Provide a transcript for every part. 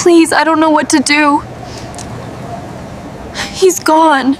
Please, I don't know what to do. He's gone.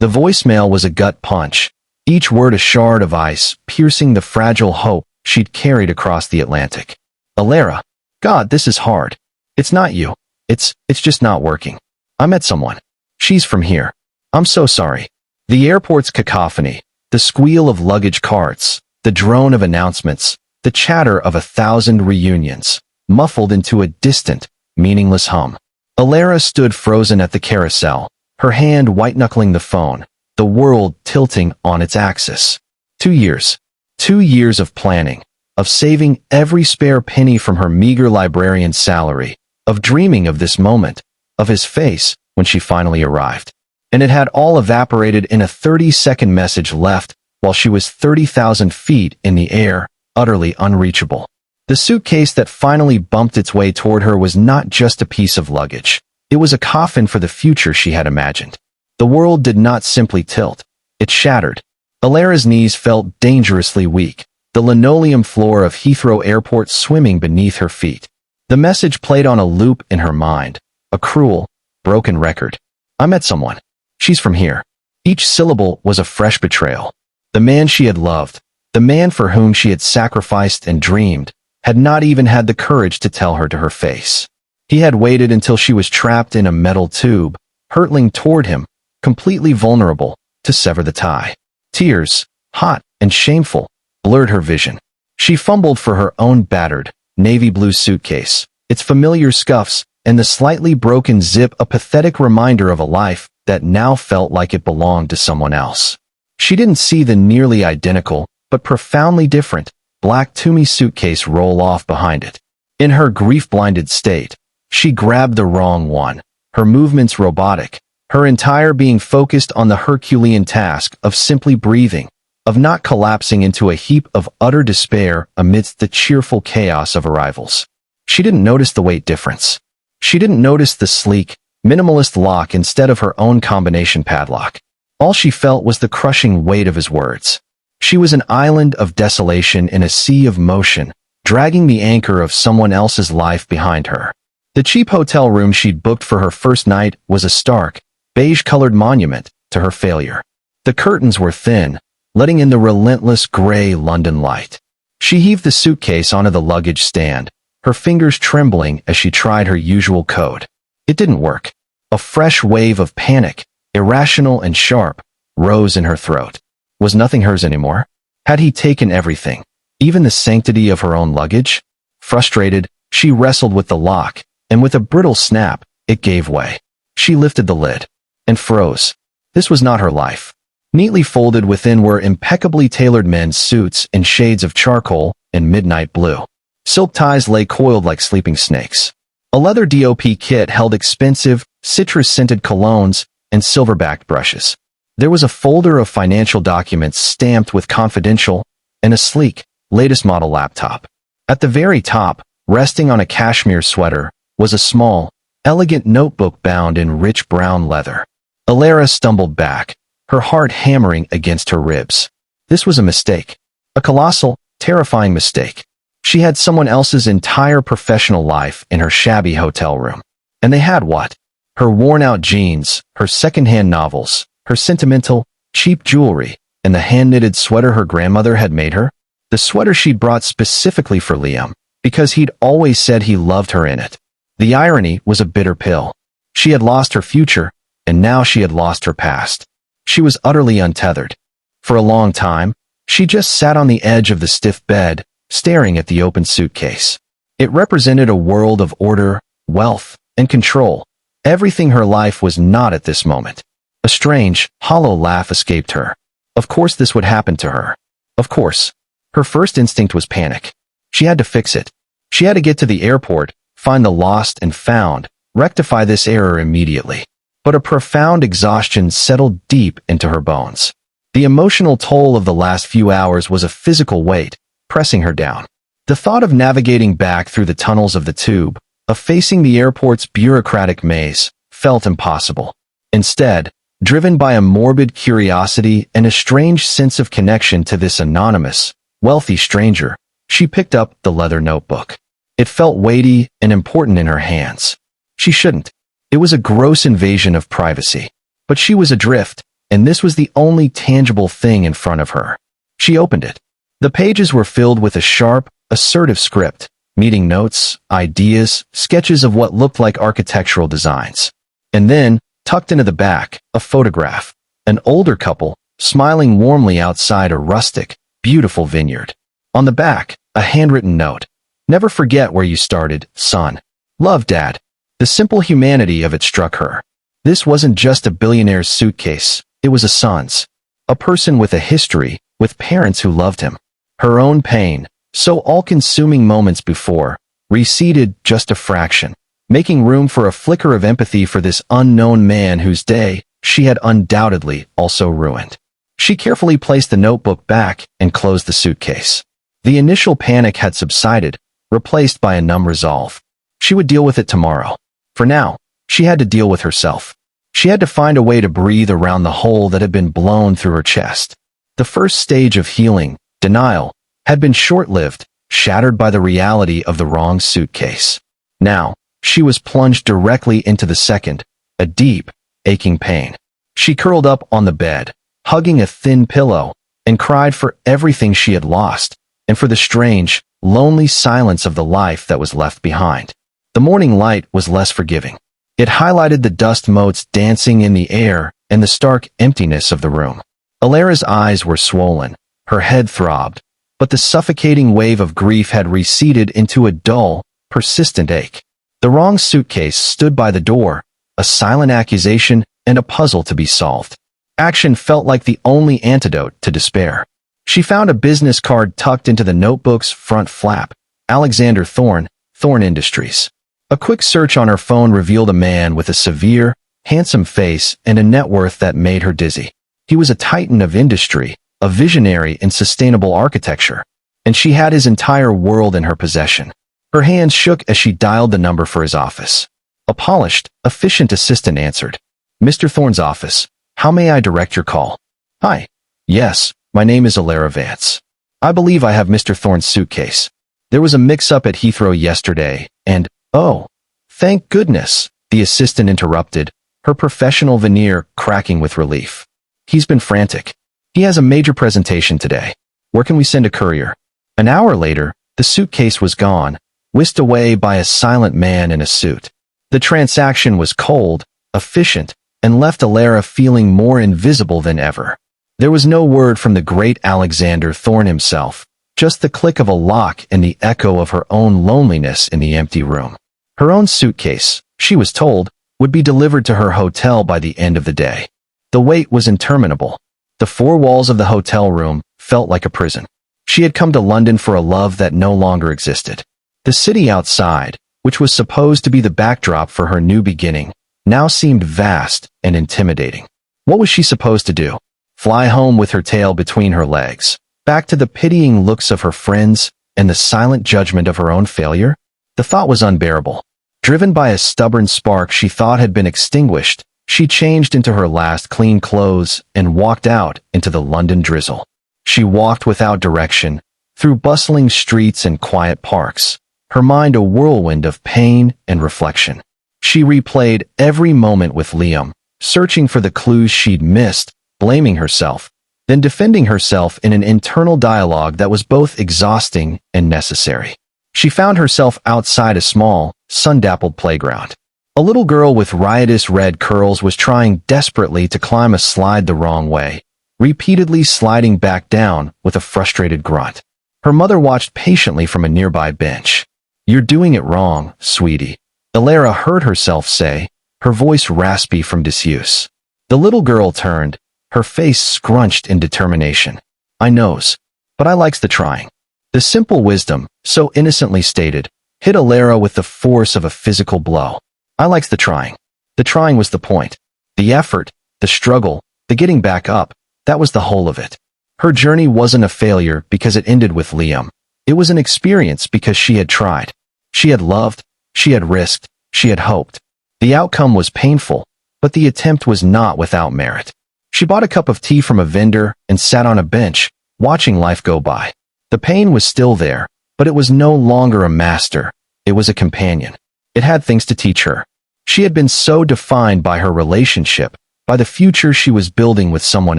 The voicemail was a gut punch, each word a shard of ice, piercing the fragile hope she'd carried across the Atlantic. Elara, God, this is hard. It's not you. It's just not working. I met someone. She's from here. I'm so sorry. The airport's cacophony, the squeal of luggage carts, the drone of announcements, the chatter of 1,000 reunions, muffled into a distant, meaningless hum. Elara stood frozen at the carousel, her hand white-knuckling the phone, the world tilting on its axis. 2 years. 2 years of planning, of saving every spare penny from her meager librarian salary, of dreaming of this moment, of his face when she finally arrived. And it had all evaporated in a 30-second message left while she was 30,000 feet in the air, utterly unreachable. The suitcase that finally bumped its way toward her was not just a piece of luggage. It was a coffin for the future she had imagined. The world did not simply tilt. It shattered. Elara's knees felt dangerously weak, the linoleum floor of Heathrow Airport swimming beneath her feet. The message played on a loop in her mind, a cruel, broken record. I met someone. She's from here. Each syllable was a fresh betrayal. The man she had loved, the man for whom she had sacrificed and dreamed, had not even had the courage to tell her to her face. He had waited until she was trapped in a metal tube, hurtling toward him, completely vulnerable, to sever the tie. Tears, hot and shameful, blurred her vision. She fumbled for her own battered, navy blue suitcase, its familiar scuffs, and the slightly broken zip a pathetic reminder of a life that now felt like it belonged to someone else. She didn't see the nearly identical, but profoundly different, black Toomey suitcase roll off behind it. In her grief-blinded state, she grabbed the wrong one, her movements robotic, her entire being focused on the Herculean task of simply breathing, of not collapsing into a heap of utter despair amidst the cheerful chaos of arrivals. She didn't notice the weight difference. She didn't notice the sleek, minimalist lock instead of her own combination padlock. All she felt was the crushing weight of his words. She was an island of desolation in a sea of motion, dragging the anchor of someone else's life behind her. The cheap hotel room she'd booked for her first night was a stark, beige-colored monument to her failure. The curtains were thin, letting in the relentless gray London light. She heaved the suitcase onto the luggage stand, her fingers trembling as she tried her usual code. It didn't work. A fresh wave of panic, irrational and sharp, rose in her throat. Was nothing hers anymore? Had he taken everything, even the sanctity of her own luggage? Frustrated, she wrestled with the lock, and with a brittle snap, it gave way. She lifted the lid and froze. This was not her life. Neatly folded within were impeccably tailored men's suits in shades of charcoal and midnight blue. Silk ties lay coiled like sleeping snakes. A leather DOP kit held expensive, citrus-scented colognes and silver-backed brushes. There was a folder of financial documents stamped with confidential and a sleek, latest model laptop. At the very top, resting on a cashmere sweater, was a small, elegant notebook bound in rich brown leather. Elara stumbled back, her heart hammering against her ribs. This was a mistake. A colossal, terrifying mistake. She had someone else's entire professional life in her shabby hotel room. And they had what? Her worn-out jeans, her second-hand novels, her sentimental, cheap jewelry, and the hand-knitted sweater her grandmother had made her. The sweater she'd brought specifically for Liam, because he'd always said he loved her in it. The irony was a bitter pill. She had lost her future, and now she had lost her past. She was utterly untethered. For a long time, she just sat on the edge of the stiff bed, staring at the open suitcase. It represented a world of order, wealth, and control. Everything her life was not at this moment. A strange, hollow laugh escaped her. Of course this would happen to her. Of course. Her first instinct was panic. She had to fix it. She had to get to the airport, find the lost and found, rectify this error immediately. But a profound exhaustion settled deep into her bones. The emotional toll of the last few hours was a physical weight, pressing her down. The thought of navigating back through the tunnels of the tube, of facing the airport's bureaucratic maze, felt impossible. Instead, driven by a morbid curiosity and a strange sense of connection to this anonymous, wealthy stranger, she picked up the leather notebook. It felt weighty and important in her hands. She shouldn't. It was a gross invasion of privacy. But she was adrift, and this was the only tangible thing in front of her. She opened it. The pages were filled with a sharp, assertive script, meeting notes, ideas, sketches of what looked like architectural designs. And then, tucked into the back, a photograph. An older couple, smiling warmly outside a rustic, beautiful vineyard. On the back, a handwritten note. Never forget where you started, son. Love, Dad. The simple humanity of it struck her. This wasn't just a billionaire's suitcase, it was a son's. A person with a history, with parents who loved him. Her own pain, so all-consuming moments before, receded just a fraction, making room for a flicker of empathy for this unknown man whose day she had undoubtedly also ruined. She carefully placed the notebook back and closed the suitcase. The initial panic had subsided, replaced by a numb resolve. She would deal with it tomorrow. For now, she had to deal with herself. She had to find a way to breathe around the hole that had been blown through her chest. The first stage of healing, denial, had been short-lived, shattered by the reality of the wrong suitcase. Now, she was plunged directly into the second, a deep, aching pain. She curled up on the bed, hugging a thin pillow, and cried for everything she had lost, and for the strange, lonely silence of the life that was left behind. The morning light was less forgiving. It highlighted the dust motes dancing in the air and the stark emptiness of the room. Elara's eyes were swollen, her head throbbed, but the suffocating wave of grief had receded into a dull, persistent ache. The wrong suitcase stood by the door, a silent accusation and a puzzle to be solved. Action felt like the only antidote to despair. She found a business card tucked into the notebook's front flap. Alexander Thorne, Thorne Industries. A quick search on her phone revealed a man with a severe, handsome face and a net worth that made her dizzy. He was a titan of industry, a visionary in sustainable architecture, and she had his entire world in her possession. Her hands shook as she dialed the number for his office. A polished, efficient assistant answered. Mr. Thorne's office. How may I direct your call? Hi. Yes, my name is Elara Vance. I believe I have Mr. Thorne's suitcase. There was a mix-up at Heathrow yesterday, and, oh, thank goodness, the assistant interrupted, her professional veneer cracking with relief. He's been frantic. He has a major presentation today. Where can we send a courier? An hour later, the suitcase was gone, whisked away by a silent man in a suit. The transaction was cold, efficient, and left Elara feeling more invisible than ever. There was no word from the great Alexander Thorne himself, just the click of a lock and the echo of her own loneliness in the empty room. Her own suitcase, she was told, would be delivered to her hotel by the end of the day. The wait was interminable. The four walls of the hotel room felt like a prison. She had come to London for a love that no longer existed. The city outside, which was supposed to be the backdrop for her new beginning, now seemed vast and intimidating. What was she supposed to do? Fly home with her tail between her legs, back to the pitying looks of her friends and the silent judgment of her own failure? The thought was unbearable. Driven by a stubborn spark she thought had been extinguished, she changed into her last clean clothes and walked out into the London drizzle. She walked without direction, through bustling streets and quiet parks, her mind a whirlwind of pain and reflection. She replayed every moment with Liam, searching for the clues she'd missed, blaming herself, then defending herself in an internal dialogue that was both exhausting and necessary. She found herself outside a small, sun-dappled playground. A little girl with riotous red curls was trying desperately to climb a slide the wrong way, repeatedly sliding back down with a frustrated grunt. Her mother watched patiently from a nearby bench. "You're doing it wrong, sweetie," Elara heard herself say, her voice raspy from disuse. The little girl turned, her face scrunched in determination. "I knows, but I likes the trying." The simple wisdom, so innocently stated, hit Elara with the force of a physical blow. I likes the trying. The trying was the point. The effort, the struggle, the getting back up, that was the whole of it. Her journey wasn't a failure because it ended with Liam. It was an experience because she had tried. She had loved, she had risked, she had hoped. The outcome was painful, but the attempt was not without merit. She bought a cup of tea from a vendor and sat on a bench, watching life go by. The pain was still there, but it was no longer a master. It was a companion. It had things to teach her. She had been so defined by her relationship, by the future she was building with someone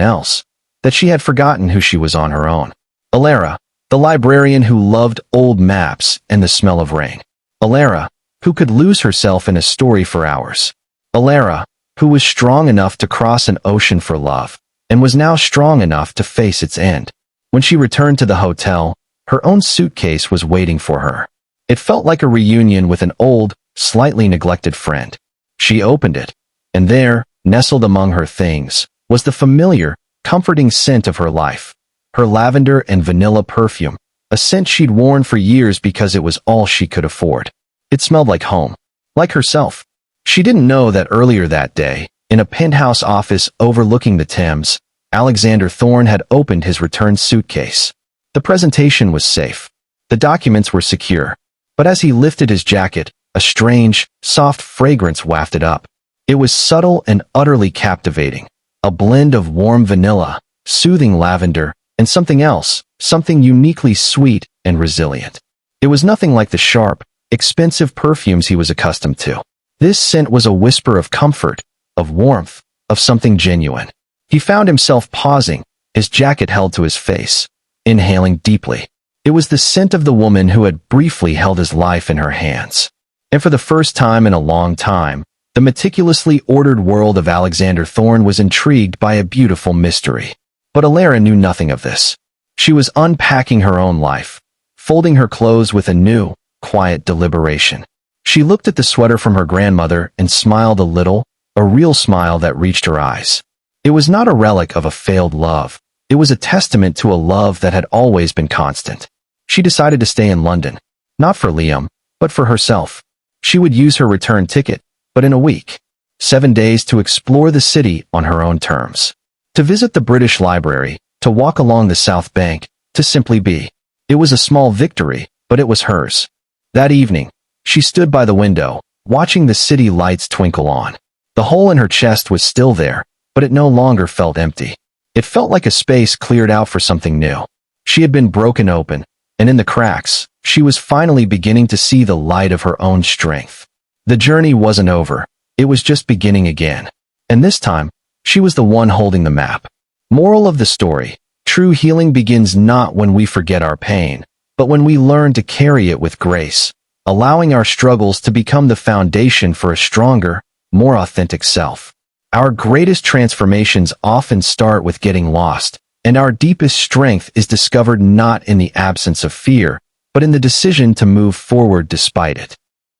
else, that she had forgotten who she was on her own. Elara, the librarian who loved old maps and the smell of rain. Elara, who could lose herself in a story for hours. Elara, who was strong enough to cross an ocean for love, and was now strong enough to face its end. When she returned to the hotel, her own suitcase was waiting for her. It felt like a reunion with an old, slightly neglected friend. She opened it, and there, nestled among her things, was the familiar, comforting scent of her life. Her lavender and vanilla perfume, a scent she'd worn for years because it was all she could afford. It smelled like home, like herself. She didn't know that earlier that day, in a penthouse office overlooking the Thames, Alexander Thorne had opened his return suitcase. The presentation was safe. The documents were secure. But as he lifted his jacket, a strange, soft fragrance wafted up. It was subtle and utterly captivating. A blend of warm vanilla, soothing lavender, and something else, something uniquely sweet and resilient. It was nothing like the sharp, expensive perfumes he was accustomed to. This scent was a whisper of comfort, of warmth, of something genuine. He found himself pausing, his jacket held to his face, inhaling deeply. It was the scent of the woman who had briefly held his life in her hands. And for the first time in a long time, the meticulously ordered world of Alexander Thorne was intrigued by a beautiful mystery. But Elara knew nothing of this. She was unpacking her own life, folding her clothes with a new, quiet deliberation. She looked at the sweater from her grandmother and smiled a little, a real smile that reached her eyes. It was not a relic of a failed love. It was a testament to a love that had always been constant. She decided to stay in London, not for Liam, but for herself. She would use her return ticket, but in a week. 7 days to explore the city on her own terms. To visit the British Library, to walk along the South Bank, to simply be. It was a small victory, but it was hers. That evening, she stood by the window, watching the city lights twinkle on. The hole in her chest was still there, but it no longer felt empty. It felt like a space cleared out for something new. She had been broken open, and in the cracks, she was finally beginning to see the light of her own strength. The journey wasn't over. It was just beginning again. And this time, she was the one holding the map. Moral of the story: true healing begins not when we forget our pain, but when we learn to carry it with grace, allowing our struggles to become the foundation for a stronger, more authentic self. Our greatest transformations often start with getting lost, and our deepest strength is discovered not in the absence of fear, but in the decision to move forward despite it.